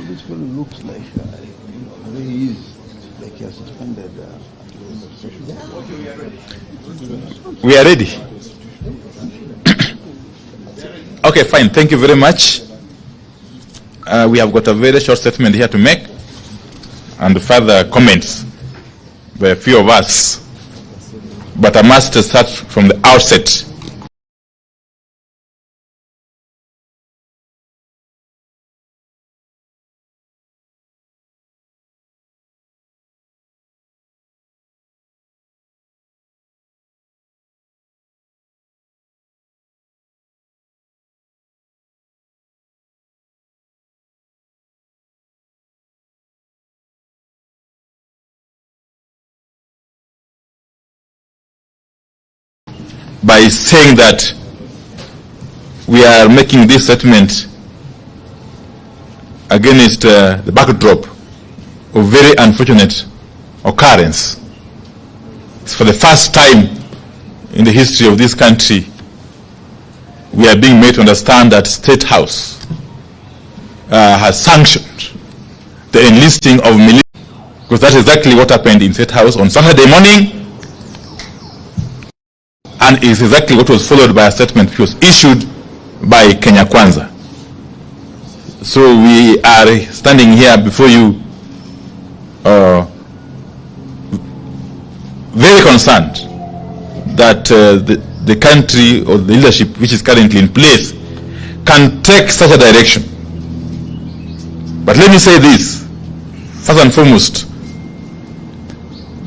This fellow looks like the way he is, like he has suspended. We are ready. Okay, fine. Thank you very much. We have got a very short statement here to make, and further comments by a few of us. But I must start from the outset. By saying that we are making this statement against the backdrop of very unfortunate occurrence. It's for the first time in the history of this country we are being made to understand that State House has sanctioned the enlisting of military, because that's exactly what happened in State House on Saturday morning. And is exactly what was followed by a statement which was issued by Kenya Kwanza. So we are standing here before you very concerned that the country or the leadership which is currently in place can take such a direction. But let me say this, first and foremost,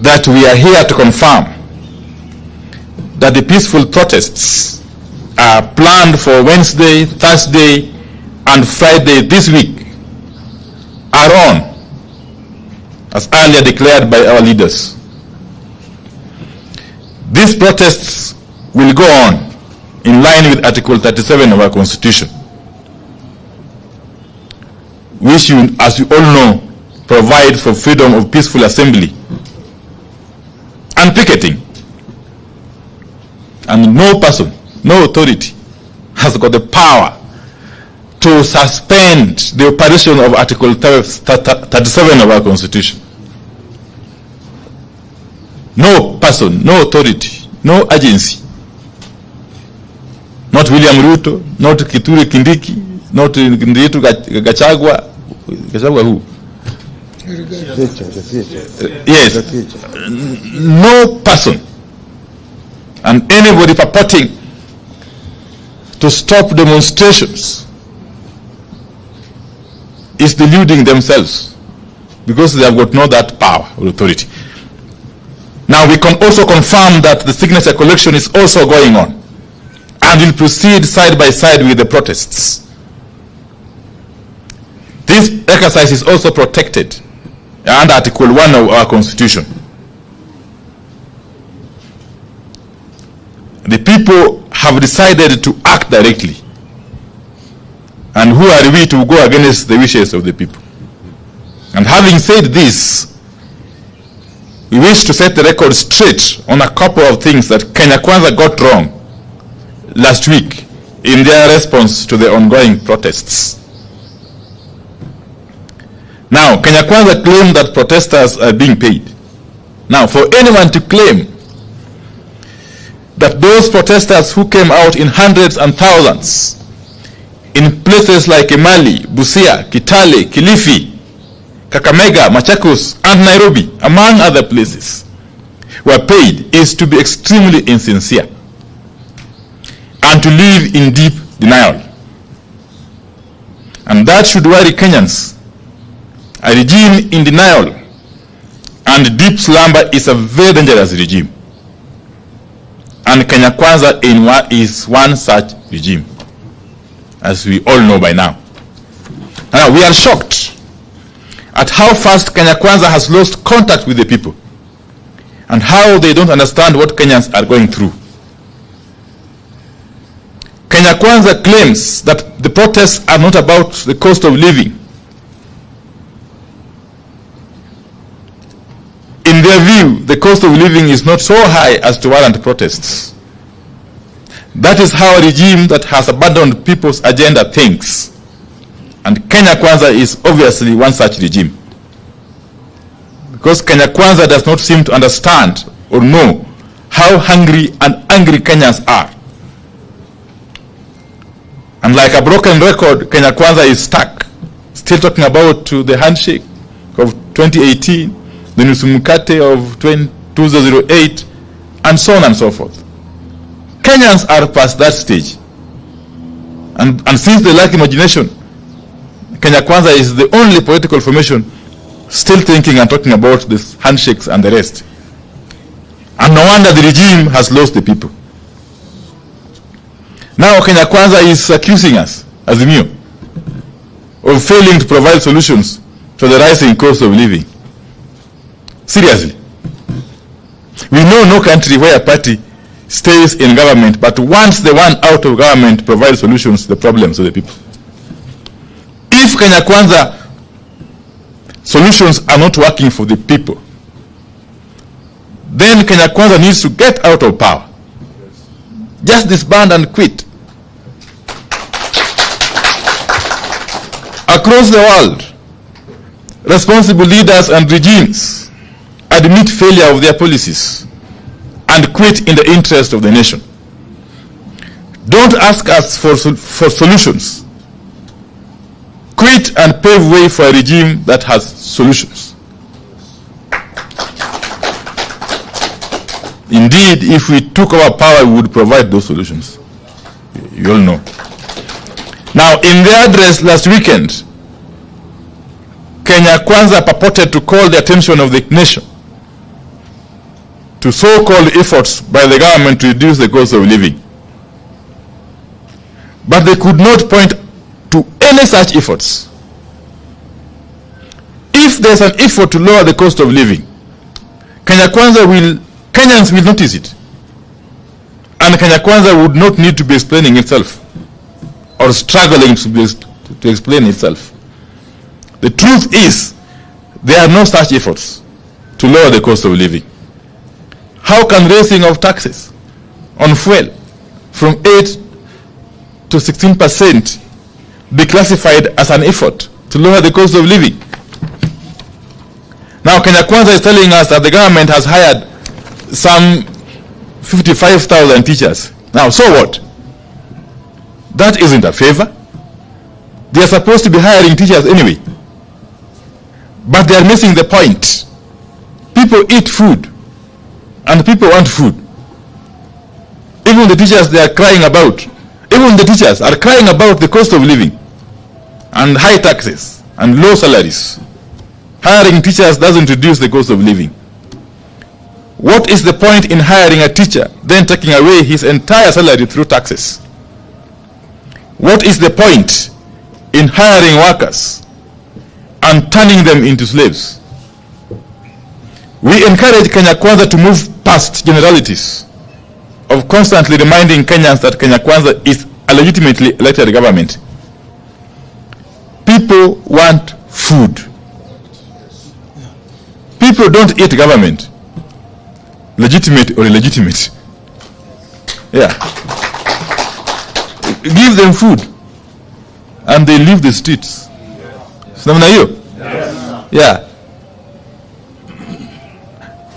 that we are here to confirm that the peaceful protests are planned for Wednesday, Thursday, and Friday this week are on, as earlier declared by our leaders. These protests will go on in line with Article 37 of our Constitution, which, as you all know, provide for freedom of peaceful assembly and picketing. And no person, no authority has got the power to suspend the operation of Article 37 of our Constitution. No person, no authority, no agency, not William RUTO, not Kithure Kindiki, not Ndietu Gachagua, who? Yes, no person and anybody purporting to stop demonstrations is deluding themselves, because they have got no that power or authority. Now we can also confirm that the signature collection is also going on and will proceed side by side with the protests. This exercise is also protected under Article 1 of our Constitution. The people have decided to act directly, and who are we to go against the wishes of the people? And having said this, we wish to set the record straight on a couple of things that Kenya Kwanza got wrong last week in their response to the ongoing protests. Now, Kenya Kwanza claimed that protesters are being paid. Now, for anyone to claim that those protesters who came out in hundreds and thousands in places like Mahali, Busia, Kitale, Kilifi, Kakamega, Machakos, and Nairobi, among other places, were paid is to be extremely insincere and to live in deep denial. And that should worry Kenyans. A regime in denial and deep slumber is a very dangerous regime. And Kenya Kwanza is one such regime, as we all know by now. Now, we are shocked at how fast Kenya Kwanza has lost contact with the people and how they don't understand what Kenyans are going through. Kenya Kwanza claims that the protests are not about the cost of living. In their view, the cost of living is not so high as to warrant protests. That is how a regime that has abandoned people's agenda thinks. And Kenya Kwanza is obviously one such regime. Because Kenya Kwanza does not seem to understand or know how hungry and angry Kenyans are. And like a broken record, Kenya Kwanza is stuck, still talking about the handshake of 2018, the Nusumukate of 2008, and so on and so forth. Kenyans are past that stage. And since they lack imagination, Kenya Kwanza is the only political formation still thinking and talking about these handshakes and the rest. And no wonder the regime has lost the people. Now Kenya Kwanza is accusing us, Azimio, of failing to provide solutions to the rising cost of living. Seriously. We know no country where a party stays in government, but once the one out of government provides solutions to the problems of the people. If Kenya Kwanza solutions are not working for the people, then Kenya Kwanza needs to get out of power. Just disband and quit. Across the world, responsible leaders and regimes admit failure of their policies and quit in the interest of the nation. Don't ask us for solutions. Quit and pave way for a regime that has solutions. Indeed, if we took over power, we would provide those solutions. You all know. Now, in their address last weekend, Kenya Kwanza purported to call the attention of the nation to so-called efforts by the government to reduce the cost of living. But they could not point to any such efforts. If there's an effort to lower the cost of living, Kenyans will notice it. And Kenya Kwanza would not need to be explaining itself or struggling to explain itself. The truth is, there are no such efforts to lower the cost of living. How can raising of taxes on fuel from 8 to 16% be classified as an effort to lower the cost of living? Now, Kenya Kwanza is telling us that the government has hired some 55,000 teachers. Now, so what? That isn't a favor. They are supposed to be hiring teachers anyway. But they are missing the point. People eat food, and people want food. Even the teachers they are crying about, even the teachers are crying about the cost of living and high taxes and low salaries. Hiring teachers doesn't reduce the cost of living. What is the point in hiring a teacher, then taking away his entire salary through taxes? What is the point in hiring workers and turning them into slaves? We encourage Kenya Kwanza to move past generalities of constantly reminding Kenyans that Kenya Kwanza is a legitimately elected government. People want food. People don't eat government, legitimate or illegitimate. Yeah. Give them food and they leave the streets. Yes. Yeah.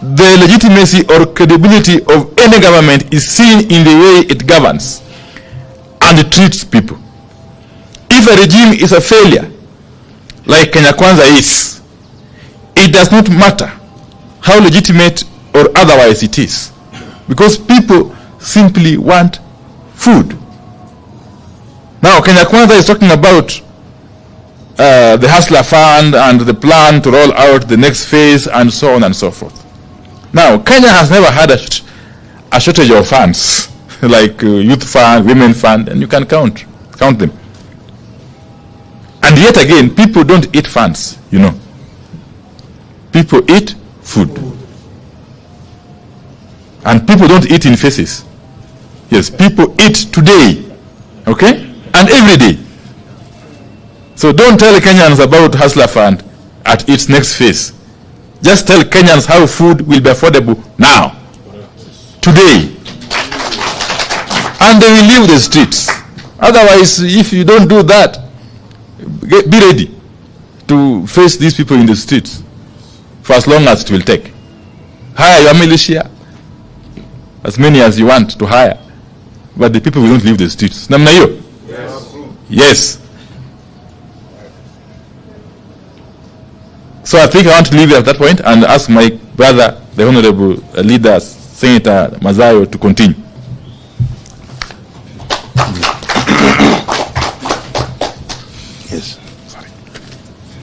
The legitimacy or credibility of any government is seen in the way it governs and it treats people. If a regime is a failure, like Kenya Kwanza is, it does not matter how legitimate or otherwise it is, because people simply want food. Now, Kenya Kwanza is talking about the Hustler Fund and the plan to roll out the next phase and so on and so forth. Now, Kenya has never had a shortage of funds, like youth fund, women fund, and you can count them. And yet again, people don't eat funds, you know. People eat food. And people don't eat in faces. Yes, people eat today, okay? And every day. So don't tell Kenyans about Hustler Fund at its next phase. Just tell Kenyans how food will be affordable now, today. and they will leave the streets. Otherwise, if you don't do that, be ready to face these people in the streets for as long as it will take. Hire your militia, as many as you want to hire, but the people will not leave the streets. Namna hiyo? Yes. So I think I want to leave it at that point and ask my brother, the Honorable Leader, Senator Mazayo, to continue.